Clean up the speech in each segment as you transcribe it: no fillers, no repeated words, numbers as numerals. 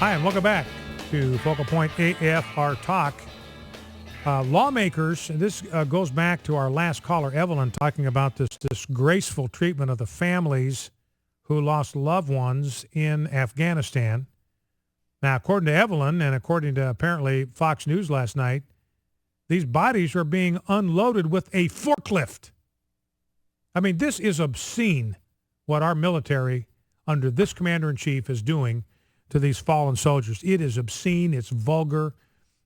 Hi, and welcome back to Focal Point AFR Talk. Lawmakers, this goes back to our last caller, Evelyn, talking about this disgraceful treatment of the families who lost loved ones in Afghanistan. Now, according to Evelyn, and according to apparently Fox News last night, these bodies are being unloaded with a forklift. I mean, this is obscene what our military under this commander-in-chief is doing to these fallen soldiers. It is obscene. It's vulgar.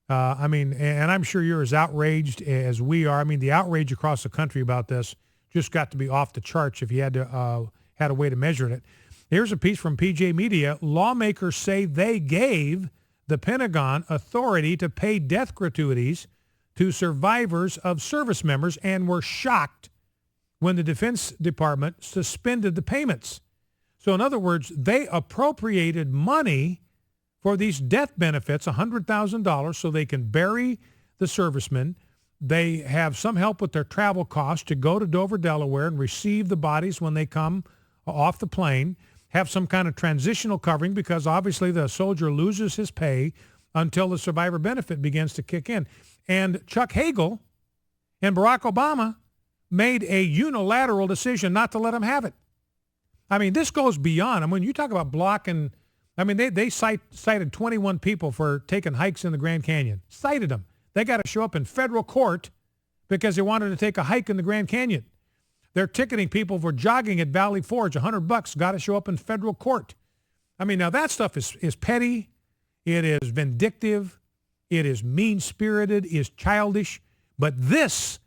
And I'm sure you're as outraged as we are. I mean, the outrage across the country about this just got to be off the charts if you had a way to measure it. Here's a piece from PJ Media. Lawmakers say they gave the Pentagon authority to pay death gratuities to survivors of service members and were shocked when the Defense Department suspended the payments. So in other words, they appropriated money for these death benefits, $100,000, so they can bury the servicemen. They have some help with their travel costs to go to Dover, Delaware, and receive the bodies when they come off the plane, have some kind of transitional covering because obviously the soldier loses his pay until the survivor benefit begins to kick in. And Chuck Hagel and Barack Obama made a unilateral decision not to let him have it. I mean, this goes beyond. I mean, you talk about blocking. I mean, they cited 21 people for taking hikes in the Grand Canyon. Cited them. They got to show up in federal court because they wanted to take a hike in the Grand Canyon. They're ticketing people for jogging at Valley Forge, $100, got to show up in federal court. I mean, now that stuff is petty. It is vindictive. It is mean-spirited, is childish. But this,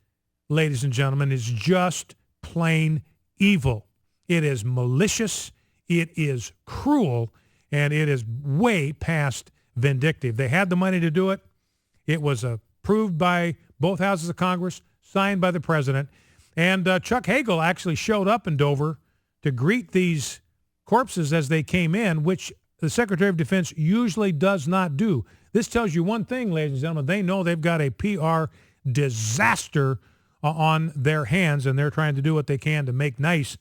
ladies and gentlemen, is just plain evil. It is malicious. It is cruel. And it is way past vindictive. They had the money to do it. It was approved by both houses of Congress, signed by the president. And Chuck Hagel actually showed up in Dover to greet these corpses as they came in, which the Secretary of Defense usually does not do. This tells you one thing, ladies and gentlemen. They know they've got a PR disaster on their hands, and they're trying to do what they can to make nice.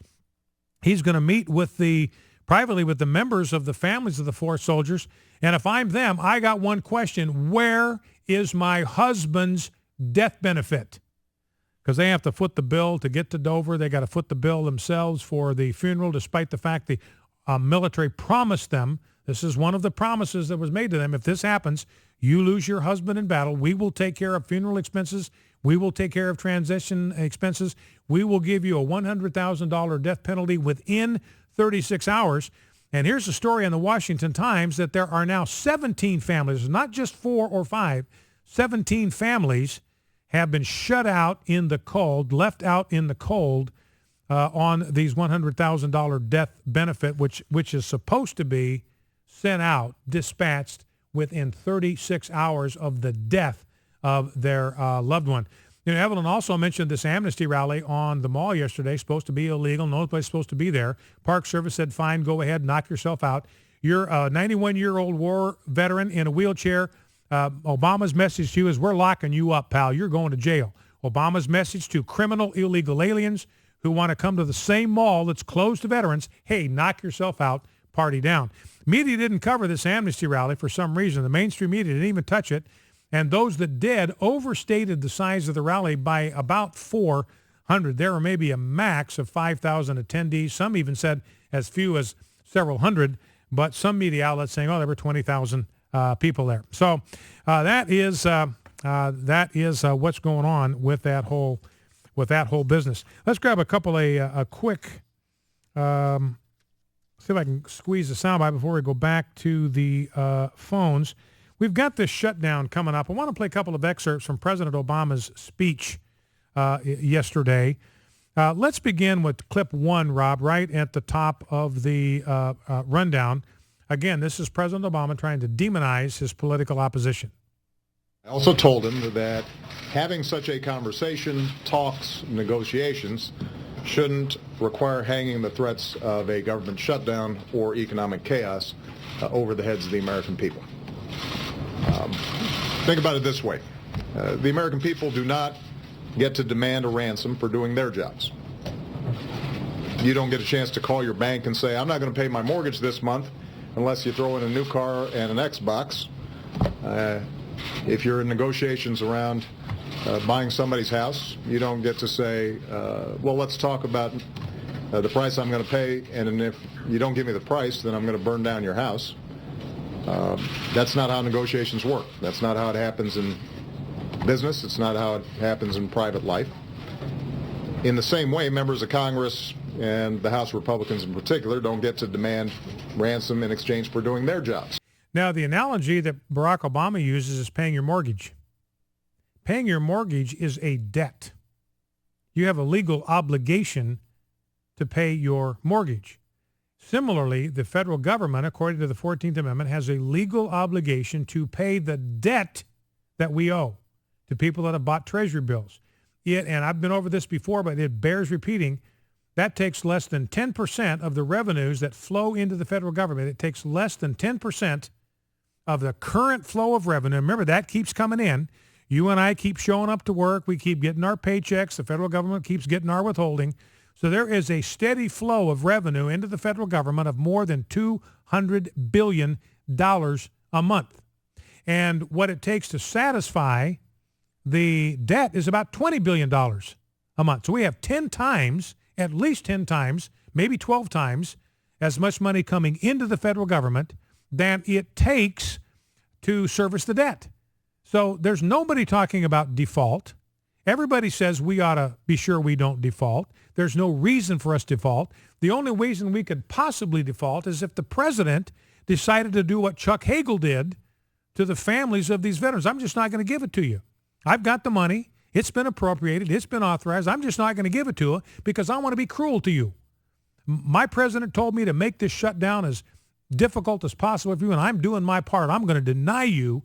He's going to meet privately with the members of the families of the four soldiers. And if I'm them, I got one question. Where is my husband's death benefit? Because they have to foot the bill to get to Dover. They got to foot the bill themselves for the funeral, despite the fact the military promised them. This is one of the promises that was made to them. If this happens, you lose your husband in battle. We will take care of funeral expenses. We will take care of transition expenses. We will give you a $100,000 death penalty within 36 hours. And here's the story in the Washington Times that there are now 17 families, not just 4 or 5, 17 families have been shut out in the cold, left out in the cold on these $100,000 death benefit, which is supposed to be sent out, dispatched within 36 hours of the death of their loved one. You know, Evelyn also mentioned this amnesty rally on the mall yesterday, supposed to be illegal. Nobody's supposed to be there. Park Service said, fine, go ahead, knock yourself out. You're a 91-year-old war veteran in a wheelchair. Obama's message to you is, we're locking you up, pal. You're going to jail. Obama's message to criminal illegal aliens who want to come to the same mall that's closed to veterans, hey, knock yourself out, party down. Media didn't cover this amnesty rally for some reason. The mainstream media didn't even touch it. And those that did overstated the size of the rally by about 400. There were maybe a max of 5,000 attendees. Some even said as few as several hundred, but some media outlets saying, oh, there were 20,000 people there. So that is what's going on with that whole business. Let's grab a couple a quick. See if I can squeeze the soundbite before we go back to the phones. We've got this shutdown coming up. I want to play a couple of excerpts from President Obama's speech yesterday. Let's begin with clip 1, Rob, right at the top of the rundown. Again, this is President Obama trying to demonize his political opposition. I also told him that having such a conversation, talks, negotiations, shouldn't require hanging the threats of a government shutdown or economic chaos over the heads of the American people. Think about it this way. The American people do not get to demand a ransom for doing their jobs. You don't get a chance to call your bank and say, I'm not going to pay my mortgage this month unless you throw in a new car and an Xbox. If you're in negotiations around buying somebody's house, you don't get to say, well, let's talk about the price I'm going to pay, and if you don't give me the price, then I'm going to burn down your house. That's not how negotiations work. That's not how it happens in business. It's not how it happens in private life. In the same way, members of Congress and the House Republicans in particular don't get to demand ransom in exchange for doing their jobs. Now, the analogy that Barack Obama uses is paying your mortgage. Paying your mortgage is a debt. You have a legal obligation to pay your mortgage. Similarly, the federal government, according to the 14th Amendment, has a legal obligation to pay the debt that we owe to people that have bought Treasury bills. And I've been over this before, but it bears repeating, that takes less than 10% of the revenues that flow into the federal government. It takes less than 10% of the current flow of revenue. Remember, that keeps coming in. You and I keep showing up to work. We keep getting our paychecks. The federal government keeps getting our withholding. So there is a steady flow of revenue into the federal government of more than $200 billion a month. And what it takes to satisfy the debt is about $20 billion a month. So we have 10 times, at least 10 times, maybe 12 times as much money coming into the federal government than it takes to service the debt. So there's nobody talking about default. Everybody says we ought to be sure we don't default. There's no reason for us to default. The only reason we could possibly default is if the president decided to do what Chuck Hagel did to the families of these veterans. I'm just not going to give it to you. I've got the money. It's been appropriated. It's been authorized. I'm just not going to give it to you because I want to be cruel to you. My president told me to make this shutdown as difficult as possible for you, and I'm doing my part. I'm going to deny you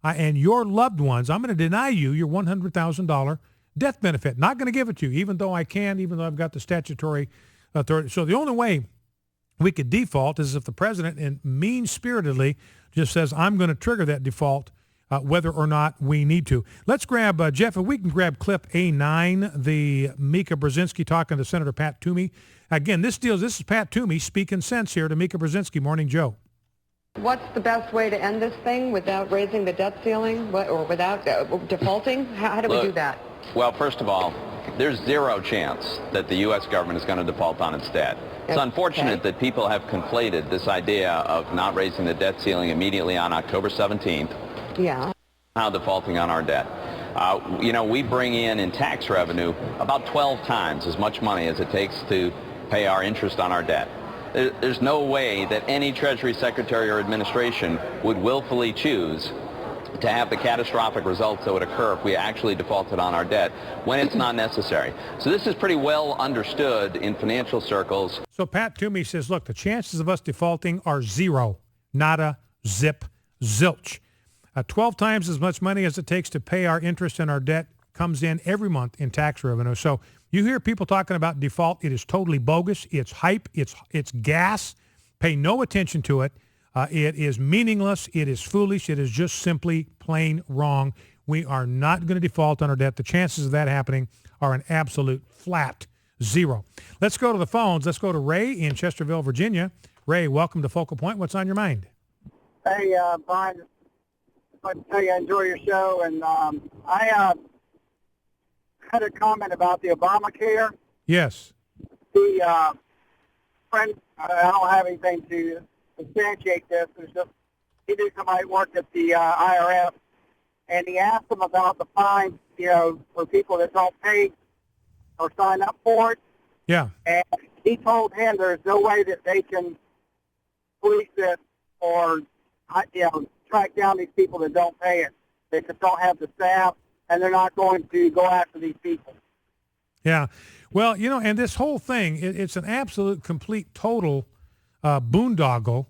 and your loved ones, I'm going to deny you your $100,000 death benefit. Not going to give it to you, even though I can, even though I've got the statutory authority. So the only way we could default is if the president, in mean-spiritedly, just says, I'm going to trigger that default whether or not we need to. Let's grab, Jeff, if we can grab clip A9, the Mika Brzezinski talking to Senator Pat Toomey. Again, this is Pat Toomey speaking sense here to Mika Brzezinski. Morning, Joe. What's the best way to end this thing without raising the debt ceiling or without defaulting? How do we do that? Well, first of all, there's zero chance that the U.S. government is going to default on its debt. It's unfortunate that people have conflated this idea of not raising the debt ceiling immediately on October 17th. Yeah. Now defaulting on our debt. We bring in tax revenue about 12 times as much money as it takes to pay our interest on our debt. There's no way that any Treasury Secretary or administration would willfully choose to have the catastrophic results that would occur if we actually defaulted on our debt when it's not necessary. So this is pretty well understood in financial circles. So Pat Toomey says, look, the chances of us defaulting are zero, nada, zip, zilch. 12 times as much money as it takes to pay our interest and our debt comes in every month in tax revenue. So you hear people talking about default. It is totally bogus. It's hype. It's gas. Pay no attention to it. It is meaningless. It is foolish. It is just simply plain wrong. We are not going to default on our debt. The chances of that happening are an absolute flat zero. Let's go to the phones. Let's go to Ray in Chesterville, Virginia. Ray, welcome to Focal Point. What's on your mind? Hey, Brian. I'd like to tell you I enjoy your show, and I had a comment about the Obamacare. Yes. The friend, I don't have anything to substantiate this. It's just he knew somebody worked at the IRS, and he asked them about the fines, for people that don't pay or sign up for it. Yeah. And he told him there's no way that they can police it or, track down these people that don't pay it. They just don't have the staff, and they're not going to go after these people. Yeah. Well, and this whole thing, it's an absolute, complete, total boondoggle.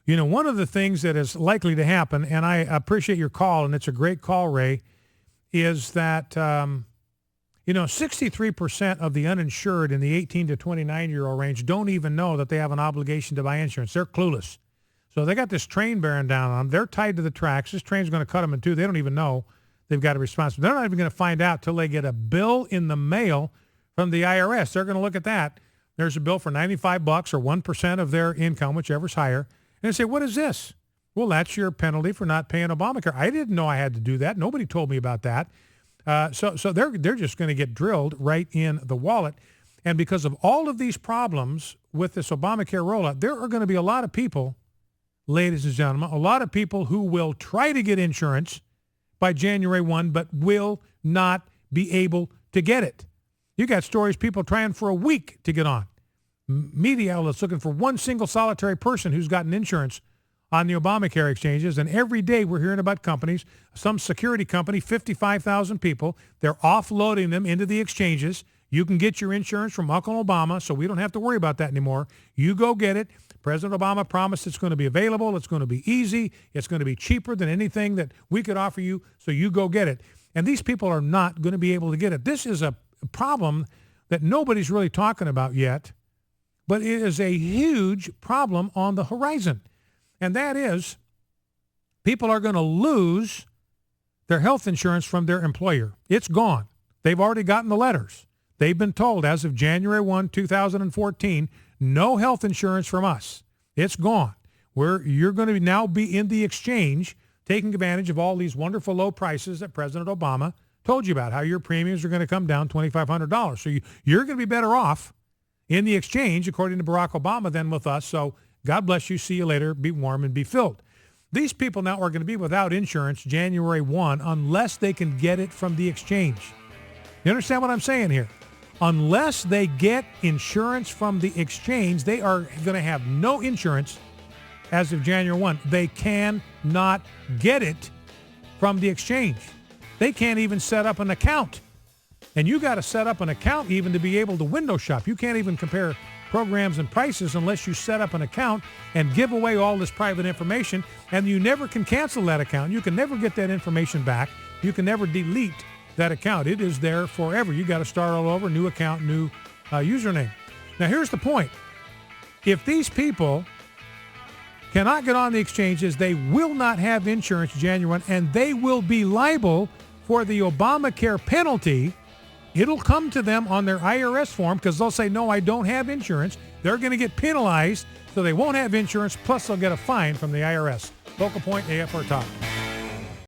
One of the things that is likely to happen, and I appreciate your call, and it's a great call, Ray, is that, 63% of the uninsured in the 18 to 29-year-old range don't even know that they have an obligation to buy insurance. They're clueless. So they got this train bearing down on them. They're tied to the tracks. This train's going to cut them in two. They don't even know they've got a responsibility. They're not even going to find out till they get a bill in the mail from the IRS. They're going to look at that. There's a bill for $95 or 1% of their income, whichever's higher, And they say, what is this? Well, that's your penalty for not paying Obamacare. I didn't know I had to do that. Nobody told me about that. So they're just going to get drilled right in the wallet. And because of all of these problems with this Obamacare rollout, there are going to be a lot of people, ladies and gentlemen, a lot of people who will try to get insurance by January 1, but will not be able to get it. You got stories, people trying for a week to get on. Media outlets looking for one single solitary person who's gotten insurance on the Obamacare exchanges. And every day we're hearing about companies, some security company, 55,000 people, they're offloading them into the exchanges. You can get your insurance from Uncle Obama, so we don't have to worry about that anymore. You go get it. President Obama promised it's going to be available. It's going to be easy. It's going to be cheaper than anything that we could offer you, so you go get it. And these people are not going to be able to get it. This is a problem that nobody's really talking about yet, but it is a huge problem on the horizon. And that is, people are going to lose their health insurance from their employer. It's gone. They've already gotten the letters. They've been told as of January 1, 2014, no health insurance from us. It's gone. You're going to now be in the exchange taking advantage of all these wonderful low prices that President Obama told you about, how your premiums are going to come down $2,500. So you're going to be better off in the exchange, according to Barack Obama, than with us. So God bless you. See you later. Be warm and be filled. These people now are going to be without insurance January 1 unless they can get it from the exchange. You understand what I'm saying here? Unless they get insurance from the exchange, they are going to have no insurance as of January 1. They cannot get it from the exchange. They can't even set up an account. And you got to set up an account even to be able to window shop. You can't even compare programs and prices unless you set up an account and give away all this private information. And you never can cancel that account. You can never get that information back. You can never delete that account. It is there forever. You got to start all over, new account, new username. Now, here's the point. If these people cannot get on the exchanges, they will not have insurance January 1, and they will be liable for the Obamacare penalty. It'll come to them on their IRS form because they'll say, no, I don't have insurance. They're going to get penalized, so they won't have insurance, plus they'll get a fine from the IRS. Focal Point, AFR Talk.